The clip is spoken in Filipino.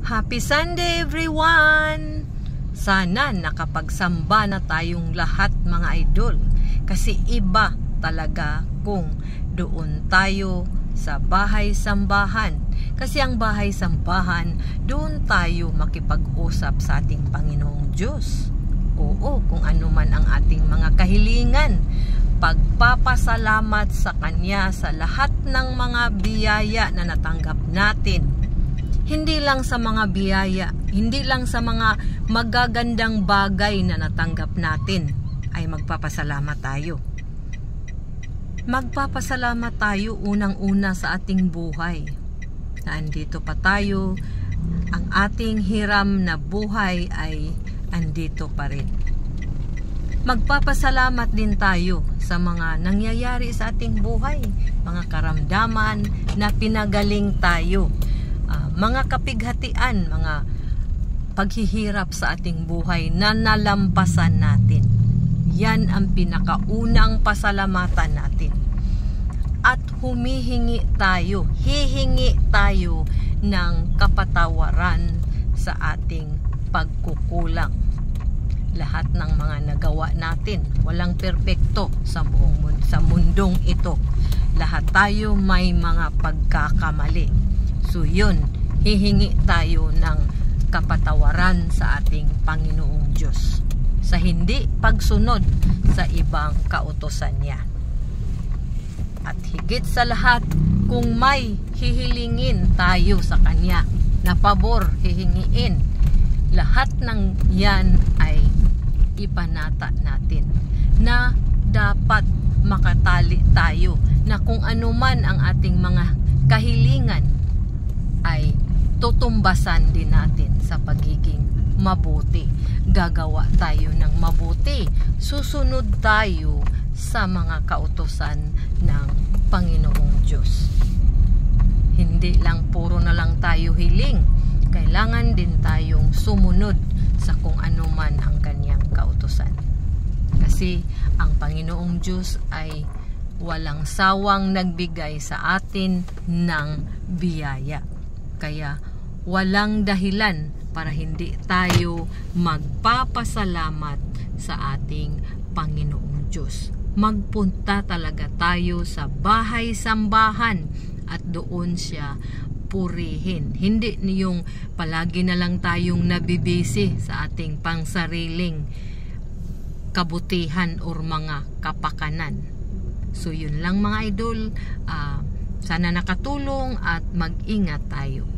Happy Sunday everyone! Sana nakapagsamba na tayong lahat mga idol. Kasi iba talaga kung doon tayo sa bahay-sambahan. Kasi ang bahay-sambahan, doon tayo makipag-usap sa ating Panginoong Diyos. Oo, kung ano man ang ating mga kahilingan. Pagpapasalamat sa Kanya sa lahat ng mga biyaya na natanggap natin. Hindi lang sa mga biyaya, hindi lang sa mga magagandang bagay na natanggap natin ay magpapasalamat tayo. Magpapasalamat tayo unang-una sa ating buhay. Na andito pa tayo, ang ating hiram na buhay ay andito pa rin. Magpapasalamat din tayo sa mga nangyayari sa ating buhay, mga karamdaman na pinagaling tayo. Mga kapighatian, mga paghihirap sa ating buhay na nalampasan natin. Yan ang pinakaunang pasalamatan natin. At hihingi tayo ng kapatawaran sa ating pagkukulang. Lahat ng mga nagawa natin, walang perpekto sa mundong ito. Lahat tayo may mga pagkakamali. So yun, hihingi tayo ng kapatawaran sa ating Panginoong Diyos sa hindi pagsunod sa ibang kautusan niya. At higit sa lahat, kung may hihilingin tayo sa Kanya na pabor hihingiin, lahat ng yan ay ipanata natin na dapat makatali tayo na kung ano man ang ating mga kahilingan ay tutumbasan din natin sa pagiging mabuti. Gagawa tayo ng mabuti. Susunod tayo sa mga kautusan ng Panginoong Diyos. Hindi lang puro na lang tayo hiling. Kailangan din tayong sumunod sa kung ano man ang kanyang kautusan. Kasi ang Panginoong Diyos ay walang sawang nagbigay sa atin ng biyaya. Kaya walang dahilan para hindi tayo magpapasalamat sa ating Panginoong Diyos. Magpunta talaga tayo sa bahay-sambahan at doon siya purihin. Hindi yung palagi na lang tayong nabibisi sa ating pangsariling kabutihan o mga kapakanan. So yun lang mga idol. Sana nakatulong at mag-ingat tayo.